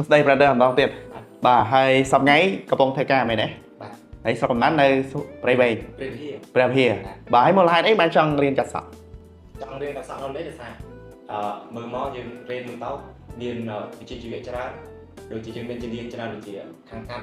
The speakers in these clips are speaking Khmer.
đây ra đây làm tiền bà hay sắp ngáy cặp bông thay ca mày nè ấy sau còn nát đây Brave Brave bà hãy mua lại đấy bạn trong riêng chặt sọ trong riêng chặt sọ nó lấy được sao mưa mó dương riêng mưa tấu miền chỉ chuyện cho ra rồi chỉ chuyện bên trên điên cho ra được chỉ khăn khăn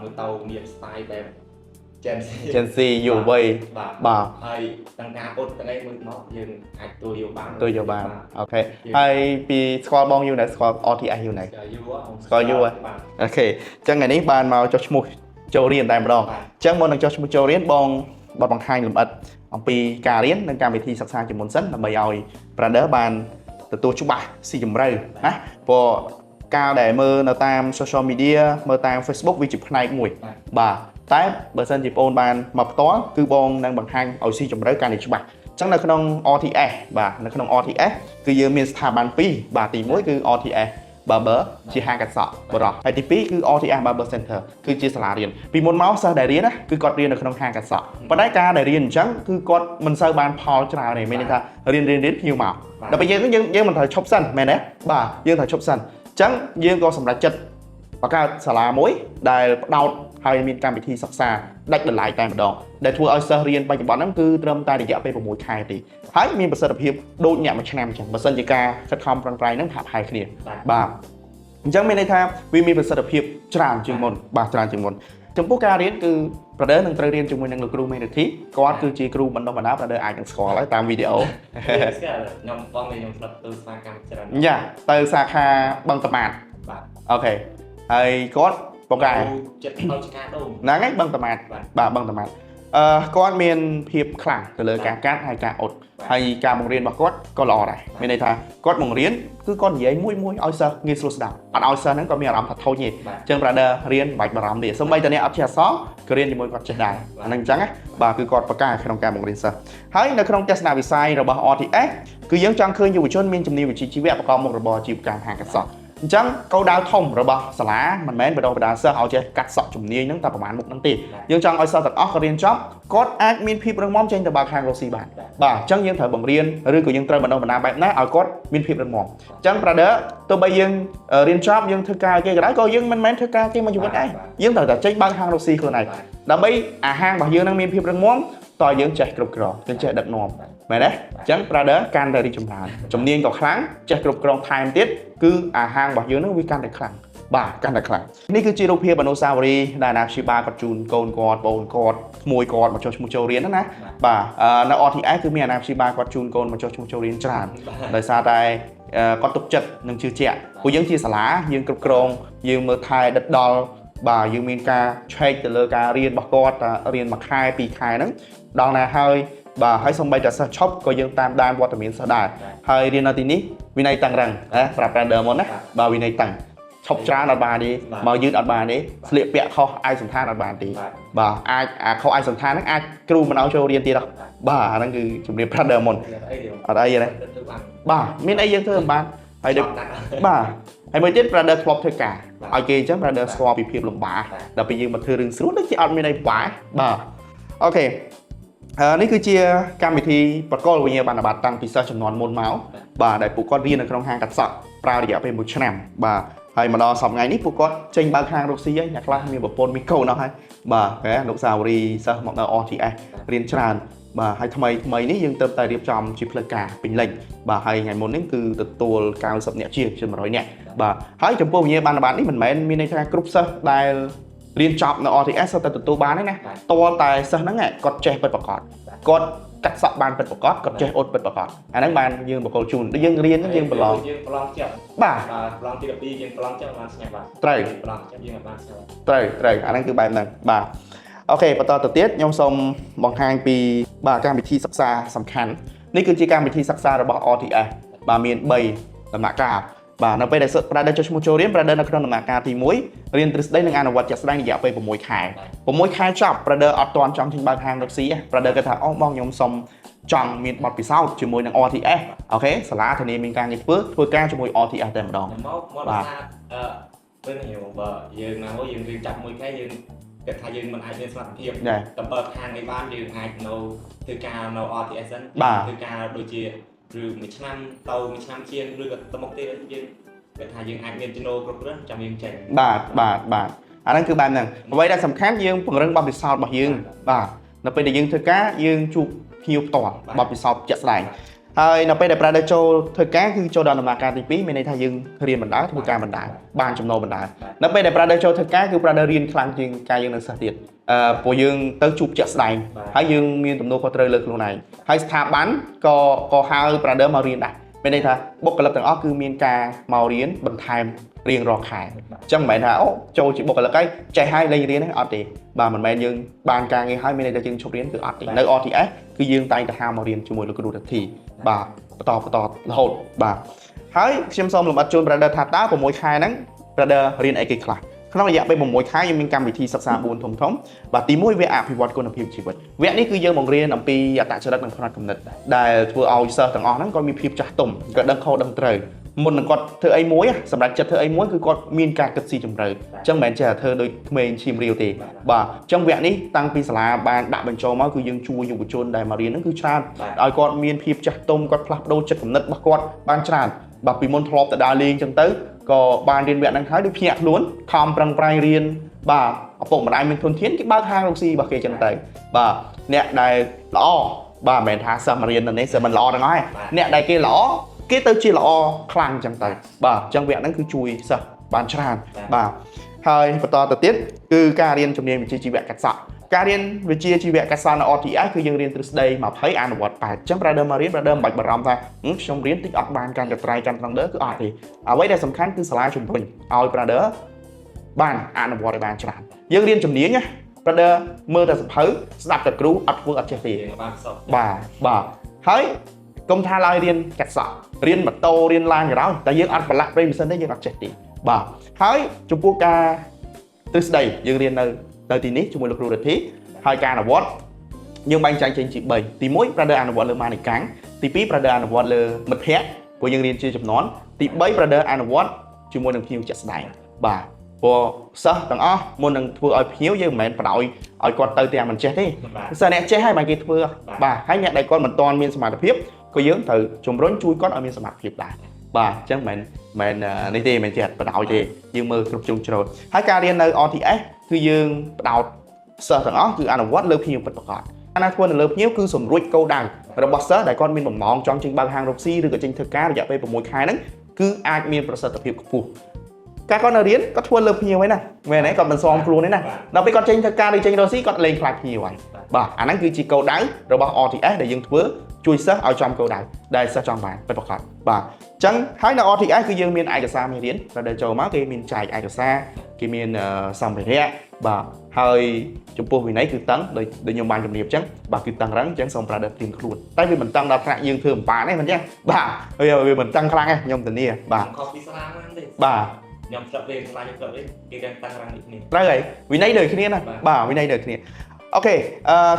mưa tàu miền style đẹp Chelsea dù vây bà hay tăng ca ốt tăng ấy mưa mó dương hạt tôi vô bàn ok hay vì score bao nhiêu này score OTI nhiêu này score nhiêu ok chẳng ngàyนี้bàn màu cho một châu riêng tại một đòn chẳng muốn cho một châu riêng bong bằng hai lùm ật ông pi cà riêng nâng cao vị thi sắp sang cho muốn dẫn là bây giờ và đỡ bàn từ tôi chụp bài xì chùm rơi á và cao để mơ nào tam social media mơ tam Facebook vi chụp này mùi bà tái bờ sân chụp ôn bàn mập tó cứ bong đang bằng hai ở xì chùm rơi cao để chụp bài chẳng là không OTA bà là không OTA cứ giờ miền thả bàn pi bà tìm mỗi cứ OTA bà bớ chỉ hai cái sọ bờ rồi hay tí cứ OTA bà bớ center cứ chia sẻ riêng vì muốn máu sao đại riêng á cứ cọt riêng là không hai cái sọ và đại ca đại riêng chẳng cứ cọt mình sao bàn phò cho nào này mình ta riêng nhiều màu đặc biệt dương mình thời chọc sân mẹ nè bà dương thời chọc sân chẳng dương có sầm lại chật và ca xả lá muối đài đau hay miền cam bị thi sọc xa đạch lại tay một đòn để thua ở sơ riêng bây giờ bọn nó cứ trâm tay để dạo về một khai thì thấy miền bờ sơ tập hiệp đôi nhẹ một trăm chẳng bờ sân chỉ ca chất không răng trai nó hạp hai kia bà chẳng bên đây tham vì miền bờ sơ tập hiệp tràn chừng một bà tràn chừng một trong quốc ca đến cứประเด็นหนึ่งตระเรียนจงเป็นนักครูไม่ได้ที่ก็คือจีครูมันต้องมานับประเด็นอ่านกันสกอร์แล้วตามวิดีโอน้องฟังเลยน้องสลับตัวสาขาจรัญญาตัวสาขาบังตมาดโอเคไอ้ก็ปกตินั่งไอ้บังตมาดบังตมาดก็มีเพียบคลั่งแต่เลยการการให้การอดให้การมองเรียนบอกก็รอได้ไม่ได้ท่าก็มองเรียนคือก้อนใหญ่มุ้ยเอาเซอร์เงี้ยสุดดับอันเอาเซอร์นั้นก็มีอารมณ์ถัดเท่านี้จังประเดี๋ยวเรียนใบบารมเดียสมัยตอนนี้อัพเชียร์ซ้อก็เรียนอยู่มวยก็จะได้นั่นจังไงบ่าคือก้อนประกาศขนมการมองเรียนเซอร์ให้ในขนมเทศนาวิสัยเราบอกอทีเอคือยังจังเคยอยู่ชนมีจำนวนวิชีวิตประกอบมรบจีบการหากันสอบจังcâu đào thông rồi bà xả lá mình mến bắt đầu đào sơ họ chơi cắt sọ chùm nia những tậpประมาณmột năm tỷ nhưng trong ai sơ thật óc riêng chóp có admin phi bằng mom trên tờ bạc hàng rosi bản bà chẳng những thời bằng riêng rồi của những trời bắt đầu mình làm bài nát ở cốt min phi bằng mom chẳng ra đỡ tôi bây giờ riêng chóp nhưng thứ ca cái đó coi nhưng mình mến thứ ca cái mà chụp cái nhưng thời thật trên băng hàng rosi của này đã bây hàng bảo dương đang min phi bằng mom tỏi những chạy cục cỏ những chạy đập nòm mày đấy chẳng ra đỡ can đời đi chùm làn chùm niên có kháng chạy cục cỏ time tiết cứ hàng bảo dương nó vi can đại kháng bà can đại khángนี่คือจีโรเพียบานโนซาวรีได้นาชิบากอดจูนโกนกอดโบนกอดมวยกอดมาโชว์มูโจเรียนนะบ่านาออทีไอคือมีนาชิบากอดจูนโกนมาโชว์มูโจเรียนจานโดยซาได้ก็ตกจัดหนึ่งชื่อเจ้าผู้ยังชีสลายังกระโกรงยังมือไทยดัดดอลบ่ายังมีการใช้แต่เลยการเรียนบักกอดเรียนบักคายปีคายนั้นดองนาเฮยบ่าให้สมบัติจะช็อปก็ยังตามด้านวัตถุมินสดาเฮยเรียนนาทีนี้วินัยตังรังปรับการเดิมหมดนะบ่าวินัยตังชอบจ้าอัดบานดีมายืดอัดบานนี้เสียเปียเขาไอสันทานอัดบานดีบ่าไอเขาไอสันทานนั่งไอครูมันเอาโชว์เรียนตีหรอบ่านั่นคือจุดเรียนพระเดิมหมดอะไรอย่างไรบ่ามีไอยังเพิ่มบ้านไอเด็กบ่าไอเมื่อเจ็ดประเดิมครบเท่ากันไอเกย์จ้าประเดิมสกอร์ปีเพียบลงบ่าเราไปยืมมาเธอรึงสู้ได้จะอัดไม่ได้บ่าบ่าโอเคนี่คือเชียร์การวิธีประกอบวิญญาณบรรดาตั้งพิเศษจำนวนมนเมาส์บ่าได้ปลุกก้อนเรียนในโครงการกัดสะปลาเดียเป็นบุชแนมบ่าให้มาดอสองไงนี่พวกก็เจงบางครั้งรูซี่อยากล่ามีแบบปนมีโก้เนาะให้บ่าแกลูกสาวรีซะหมดเราออทีไอเรียนชานบ่าให้ทำไมนี่ยังเติมแต่เรียบจำชิพลกาเป็นเล่งบ่าให้ไงมนนี่คือตัวการสับเนี่ยเชียร์จนมาร้อยเนี่ยบ่าให้จำพวกนี้บานนี่มันมีในทางกรุ๊ปซะได้เรียนจบในออทีไอซะแต่ตัวบ้านนี่นะตัวแต่ซะนั่งไงกดเจเป็นประกอบกดกัดสะบานเป็นประกอบกดเจอดเป็นประกอบอันนั้นบานยืนประกอบจูนยังเรียนยังประลองบ่าประลองที่กับปียังประลองเจ้ามาสัญญาบ่าไตรประลองเจ้ายังมาสัญญาไตรอันนั้นคือแบบนั้นบ่าโอเคประต่อติดยมสมบางทางปีบ่าการวิธีศึกษาสำคัญนี่คือการวิธีศึกษาระบบอทีไอบ่ามีนใบลำหนักกาบ่าเราไปได้ประเด็นจะชมโจเรียนประเด็นนักเรียนลำหนักกาที่มุ้ยเรียนทฤษฎีในงานอวัตจะแสดงอยากไปผมมวยขายจับประเด็นอัดตอนจำทิ้งบางทางรักษีประเด็นกระถางอ้อมมองยมสมจังมีบอดปีเศร้าจมูกนางอทีเอโอเคสลาทีนี้มีการยิงปื้ดการจมูกอทีเอเต็มดองบ่าเป็นเหวบ่ยืนนะว่ายืนจับมวยแค่ยืนเกิดทายยืนมันอาจจะสลับเทียบแต่เปิดทางในบ้านยืนอาจโนคือการโนอทีเอซันคือการโดยเฉพาะหรือมิชนัมเตามิชนัมเชียนหรือกับตมกเตยยืน เป็นทางยังอาจเมียนจิโน่กรุ๊ปนั้นจำยังเจน បាទ អាហ្នឹងគឺបានហ្នឹងអ្វីដែលសំខាន់យើងពង្រឹងបទពិសោធន៍របស់យើងបាទនៅពេលដែលយើងធ្វើការយើងជួបភ្ញៀវផ្ទាល់បទពិសោធន៍ជាក់ស្ដែងហើយនៅពេលដែលប្រាដឺចូលធ្វើការគឺចូលដល់ដំណាក់កាលទី2មានន័យថាយើងរៀនបណ្ដាធ្វើការបណ្ដាបានចំណូលបណ្ដានៅពេលដែលប្រាដឺចូលធ្វើការគឺប្រាដឺរៀនខ្លាំងជាងការយើងនៅសិស្សទៀតព្រោះយើងទៅជួបជាក់ស្ដែងហើយយើងមានទំនួលខុសត្រូវលើខ្លួនឯងហើយស្ថាប័នក៏ហៅប្រាដឺមករៀនដែរមានន័យថាបុគ្គលិកទាំងអស់គឺមានការមករៀនបន្ថែមរៀងរាល់ខែអញ្ចឹងមិនមែនថាអូចូលជាបុគ្គលិកហើយចេះហើយលេងរៀនហ្នឹងអត់ទេបាទមិនមែនយើងបានការងារហើយមានន័យថាយើងឈប់រៀនគឺអត់ទេនៅ RTS គឺយើងតែងតែហៅមករៀនជាមួយលោកគ្រូរដ្ឋាបាទបន្តរហូតបាទហើយខ្ញុំសូមលម្អិតជូន brother ថាតើ6ខែហ្នឹង brother រៀនអីគេខ្លះក្នុងរយៈពេល6ខែយើងមានកម្មវិធីសិក្សា4ធំបាទទី1វគ្គអភិវឌ្ឍគុណភាពជីវិតវគ្គនេះគឺយើងបង្រៀនអំពីអត្តចរិតនិងផ្នត់គំនិតដែលធ្វើឲ្យសិស្សទាំងអស់ហ្នឹងគាត់មានភាពចាស់ទុំគាត់ដឹងខុសដឹងត្រូវមុននឹងគាត់ធ្វើអីមួយសម្រាប់ចិត្តធ្វើអីមួយគឺគាត់មានការគិតស៊ីជម្រៅអញ្ចឹងមិនមែនចេះតែធ្វើដូចក្មេងឈាមរាវទេបាទអញ្ចឹងវគ្គនេះតាំងពីសាលាបានដាក់បញ្ចូលមកគឺយើងជួយយុវជនដែលមករៀនហ្នឹងគឺច្រើនឲ្យគាត់មានភាពចាស់ទុំគាត់ផ្លាស់ប្ដូរចិត្តគំនិតរបស់គាត់បានច្រើនបាទពីមុនធ្លាប់តែដើរលេងអញ្ចឹងទៅក៏បានរៀនវគ្គហ្នឹងហើយដូចភ្ញាក់ខ្លួនខំប្រឹងប្រែងរៀនបាទឪពុកម្ដាយមានធនធានគេបើកហាងរកស៊ីរបស់គេអញ្ចឹងទៅបាទអ្នកដែលល្អបាទមិនមែនថាសិស្សមករៀននៅនេះសិស្សមិនល្អទាំងអស់ទេអ្នកដែលគេល្អគេទៅជាល្អខ្លាំងអញ្ចឹងទៅបាទអញ្ចឹងវគ្គហ្នឹងគឺជួយសិស្សបានច្រើនបាទហើយបន្តទៅទៀតគឺការរៀនជំនាញវិជ្ជាជីវៈកាត់សក់ការរៀនវិជ្ជាជីវៈកាត់សក់នៅ RTI គឺយើងរៀនទ្រឹស្ដី20អនុវត្ត8អញ្ចឹង brother មករៀន brother មិនបាច់បារម្ភថាខ្ញុំរៀនតិចអត់បានកាន់កត្រៃកាន់ត្រង់គឺអត់ទេអ្វីដែលសំខាន់គឺសាលាជំរុញឲ្យ brother បានអនុវត្តឲ្យបានច្រើនយើងរៀនជំនាញណា brother មើលតែសភៅស្ដាប់តែគ្រូអត់ធ្វើអត់ចេះទេបាទហើយកុំថាឡើយរៀនកាត់សក់រៀនម៉ូតូរៀនឡានក៏ដោយតែយើងអត់ប្រឡាក់ប្រេងម៉ាស៊ីនទេយើងអត់ចេះទេបាទហើយចំពោះការទ្រឹស្ដីយើងរៀននៅទីនេះជាមួយលោកគ្រូរដ្ឋាហើយការអនុវត្តយើងបែងចែកចេញជា3ទី1 brother អនុវត្តលើម៉ានិកាំងទី2 brother អនុវត្តលើមិត្តភ័ក្តិព្រោះយើងរៀនជាចំនួនទី3 brother អនុវត្តជាមួយនឹងភ្ញៀវជាក់ស្ដែងបាទព្រោះសិស្សទាំងអស់មុននឹងធ្វើឲ្យភ្ញៀវយើងមិនមែនបដ ாய் ឲ្យគាត់ទៅទាំងមិនចេះទេសិស្សអ្នកចេះហើយបានគេធ្វើបាទហើយអ្នកដែលគាត់មិនទាន់មានសមត្ថភាពក៏យើងត្រូវជំរុញជួយគាត់ឲ្យមានសមត្ថភាពដែរបាទអញ្ចឹងមិនមែននេះទេមិនចេះបដ ாய் ទេយើងមើលគ្រប់ជ្រុងជ្រោយហើយការរៀននៅ RTS គឺយើងបដោតសិស្សទាំងអស់គឺអនុវត្តលើភ្ញៀវពិតប្រាកដអាណាធ្វើនៅលើភ្ញៀវគឺសម្រួចគោលដៅរបស់សិស្សដែលគាត់មានបំណងចង់ចេញបើកហាងរកស៊ីឬក៏ចេញធ្វើការរយៈពេល6ខែហ្នឹងគឺអាចមានប្រសិទ្ធភាពខ្ពស់ការគាត់នៅរៀនគាត់ធ្វើលើភ្ញៀវហ្នឹងណាមែនទេគាត់មិនសមខ្លួនទេណាដល់ពេលគាត់ចេញធ្វើការឬចេញរកស៊ីគាត់លេងខ្លាចភ្ញៀវហើយបាទអាហ្នឹងគឺជាគោលដៅរបស់ RTS ដែលយើងធ្វើជួយសិស្សឲ្យចំគោលដៅដែលសិស្សចង់បានពិតប្រាកដបាទអញ្ចឹងហើយនៅ RTS គឺយើងមានឯកសារមេរៀនដែលចូលមកគេមានចែកឯកសារគេមានសម្ភារៈបាទហើយចំពោះវិន័យគឺតឹងដូចខ្ញុំបានជម្រាបអញ្ចឹងបាទគឺតឹងរឹងអញ្ចឹងសូមប្រើដិតទៀងខ្លួនតែវាមិនតឹងដល់ថ្នាក់យើងធ្វើបំប៉ាទេមិនអញ្ចឹងបាទវាមិនតឹងខ្លាំងទេខ្ញុំធានាបាទខុសពីសាលាហ្នឹងទេបាទខ្ញុំស្ដាប់លេងសាលាខ្ញុំស្ដាប់លេងគេតែតឹងរឹងដូចគ្នាត្រូវហើយវិន័យដូចគ្នាណាបាទវិន័យដូចគ្នាអូខេ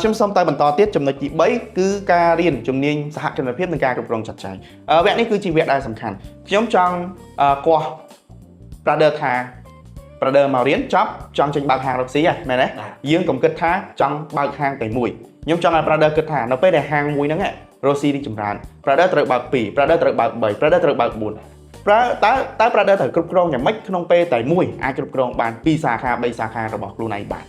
ខ្ញុំសូមទៅបន្តទៀតចំណុចទី3គឺការរៀនជំនាញសហគ្រិនភាពនិងការគ្រប់គ្រងចាត់ចែងវគ្គនេះគឺជាវគ្គដែលសំខាន់ខ្ញុំចង់គាស់ brother ថា brother មករៀនចប់ចង់ចេញបើកហាងរកស៊ីហ៎មែនទេយើងកុំគិតថាចង់បើកហាងតែមួយខ្ញុំចង់ឲ្យ brother គិតថានៅពេលដែលហាងមួយហ្នឹងរកស៊ីរីកចម្រើន brother ត្រូវបើក2 brother ត្រូវបើក3 brother ត្រូវបើក4តើ brother ត្រូវគ្រប់គ្រងយ៉ាងម៉េចក្នុងពេលតែមួយអាចគ្រប់គ្រងបាន2សាខា3សាខារបស់ខ្លួនឯងបាន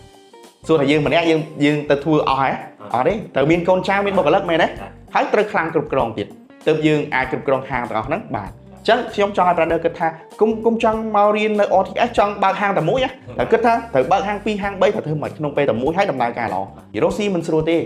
សួរថាយើងម្នាក់យើងទៅធ្វើអស់ហ៎អត់ទេត្រូវមានកូនចៅមានបុគ្គលិកមែនទេហើយត្រូវខ្លាំងគ្រប់គ្រងទៀតទើបយើងអាចគ្រប់គ្រងហាងទាំងអស់ហ្នឹងបានអញ្ចឹងខ្ញុំចង់ឲ្យ brother គិតថាគុំចង់មករៀននៅ RTS ចង់បើកហាងតែមួយតែគិតថាត្រូវបើកហាង2ហាង3ត្រូវធ្វើមិនក្នុងពេលតែមួយហើយដំណើរការល្អរកស៊ីមិនស្រួលទេ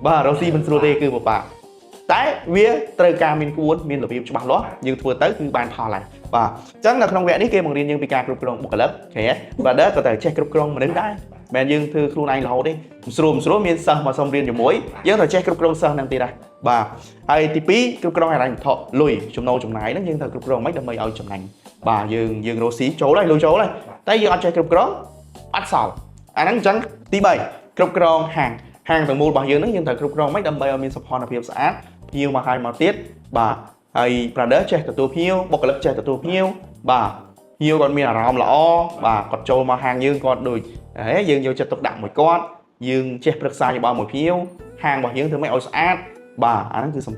បាទរកស៊ីមិនស្រួលទេគឺពិបាកតែវាត្រូវការមានក្បួនមានរបៀបច្បាស់លាស់យើងធ្វើទៅគឺបានផលហើយបាទអញ្ចឹងនៅក្នុងវគ្គនេះគេបង្រៀនយើងពីការគ្រប់គ្រងបុគ្គលិកឃើញទេ brother ក៏ត្រូវចេះគ្រប់គ្រងមនុស្សដែរមែនយើងធ្វើខ្លួនឯងរហូតទេស្រួលមានសិស្សមកសុំរៀនជាមួយយើងត្រូវចេះគ្រប់គ្រងសិស្សហ្នឹងទៀតដែរបាទហើយទី2គ្រប់គ្រងហិរញ្ញវត្ថុលុយចំណូលចំណាយហ្នឹងយើងត្រូវគ្រប់គ្រងមិនដើម្បីឲ្យចំណេញបាទយើងរកស៊ីចូលហើយលុយចូលហើយតែយើងអត់ចេះគ្រប់គ្រងអត់សល់អាហ្នឹងអញ្ចឹងទី3គ្រប់គ្រងហាងទាំងមូលរបស់យើងហ្នឹងយើងត្រូវគ្រប់គ្រងមិនដើម្បីឲ្យមានសោភ័ណភាពស្អាតភ្ញៀវមកហើយមកទៀតបាទហើយ brother ចេះទទួលភ្ញៀវបុគ្គលិកចេះទទួលភ្ញៀវបាទភ្ញៀវគាត់មានអារម្មណ៍ល្អបាទគាត់ចូលមកហាងយើងគាត់ដូចយើងយកចិត្តទុកដាក់មួយគាត់យើងចេះប្រឹក្សាយោបល់មួយភ្ញៀវហាងរបស់យើងធ្វើម៉េចឲ្យស្អាតបាទអាហ្នឹងគឺសំ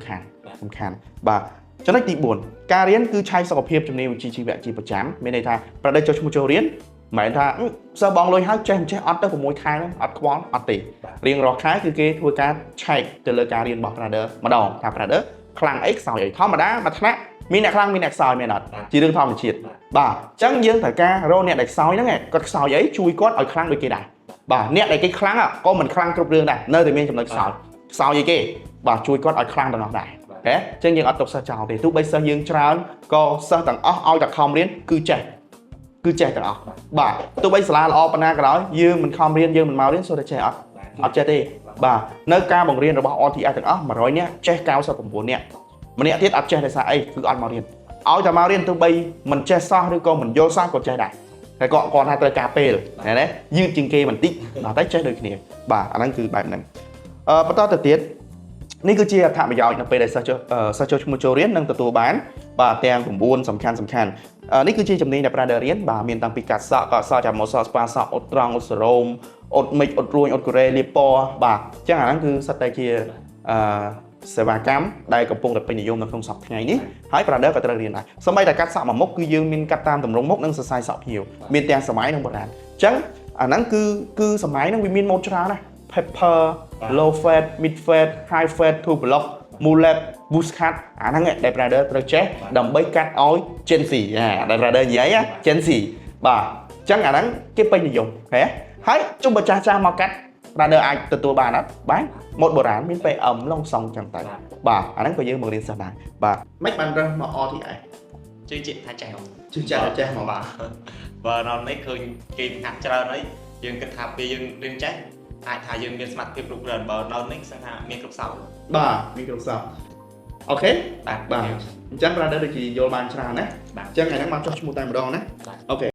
ខាន់បាទ ចំណុចទី4ការរៀនគឺឆៃសុខភាពជំនាញវិជ្ជាជីវៈជាប្រចាំមានន័យថាប្រដេចចូលឈ្មោះចូលរៀនមិនមែនថាសិស្សបងលុយហើយចេះអត់ទៅ6ខែហ្នឹងអត់ខ្វល់អត់ទេរៀងរាល់ខែគឺគេធ្វើការឆែកទៅលើការរៀនរបស់ Prader ម្ដងថា Prader ខ្លាំងអីខ្សោយអីធម្មតាមួយថ្នាក់មានអ្នកខ្លាំងមានអ្នកខ្សោយមែនអត់ជារឿងធម្មជាតិបាទអញ្ចឹងយើងត្រូវការរកអ្នកដែលខ្សោយហ្នឹងគាត់ខ្សោយអីជួយគាត់ឲ្យខ្លាំងដូចគេដែរបាទអ្នកដែលគេខ្លាំងក៏មិនខ្លាំងគ្រប់រឿងដែរនៅតែមានចំណុចខ្សោយអីគេបាទជួយគាត់ឲ្យខ្លាំងដល់នោះដែរអញ្ចឹងយើងអត់ទុកសិស្សចោលទេទោះបីសិស្សយើងច្រើនក៏សិស្សទាំងអស់ឲ្យតែខំរៀនគឺចេះទាំងអស់បាទទោះបីសាលាល្អប៉ុណ្ណាក៏ដោយយើងមិនខំរៀនយើងមិនមករៀនសូត្រតែចេះអត់ចេះទេបាទនៅការបង្រៀនរបស់ OTI ទាំងអស់100នាក់ចេះ99នាក់ម្នាក់ទៀតអត់ចេះដោយសារអីគឺអត់មករៀនឲ្យតែមករៀនទោះបីមិនចេះសោះឬក៏មិនយល់សោះក៏ចេះដែរតែគាត់ថាត្រូវការពេលណាយឺតជាងគេបន្តិចតែចេះដូចគ្នាបាទអាហ្នឹងគឺបែបហ្នឹងបន្តទៅទៀតនេះគឺជាអត្ថប្រយោជន៍នៅពេលដែលសិស្សចូលឈ្មោះចូលរៀននឹងទទួលបានបាទទាំង9សំខាន់នេះគឺជាជំនាញដែល Prader រៀនបាទមានតាំងពីកាត់សក់កត់សក់ចាំមកសក់ស្ប៉ាសក់អ៊ុតត្រង់អ៊ុតសរោមអ៊ុតមិចអ៊ុតរួញអ៊ុតកូរ៉េលាបពណ៌បាទអញ្ចឹងអាហ្នឹងគឺសិតតែជាសេវាកម្មដែលកំពុងតែពេញនិយមនៅក្នុងសប្តាហ៍ថ្ងៃនេះហើយ Prader ក៏ត្រូវរៀនដែរសូម្បីតែកាត់សក់មួយមុខគឺយើងមានកាត់តាមទម្រង់មុខនិងសរសៃសក់ភ្ញៀវមានទាំងសម័យនិងបុរាណអញ្ចឹងអាហ្នឹងគឺសម័យហ្នឹងវាមានម៉ូដច្រើនណាស់ pepper low fat mid fat high fat two block mullet boost cut អាហ្នឹងដែល Prader ត្រូវចេះដើម្បីកាត់ឲ្យ Gen Z ដែល Prader និយាយ Gen Z បាទអញ្ចឹងអាហ្នឹងគេពេញនិយមហ៎ហើយជុំបើចាស់មកកាត់ Prader អាចទទួលបានអត់បាទម៉ូដបុរាណមាន PM ឡុងសងអញ្ចឹងតែបាទអាហ្នឹងក៏យើងមករៀនសិស្សដែរបាទមិនបានរើសមក OTI ជឿជាក់ថាចេះមកបាទបើដល់នេះឃើញគេហាត់ច្រើនហើយយើងគិតថាពេលយើងរៀនចេះអាចថាយើងមានសមត្ថភាពគ្រប់គ្រាន់បើដល់នេះគឺថាមានគ្រប់សោបាទមានគ្រប់សោអូខេបាទអញ្ចឹង Prader ដូចជាយល់បានច្រើនណាអញ្ចឹងថ្ងៃហ្នឹងមកចុះឈ្មោះតែម្ដងណាអូខេ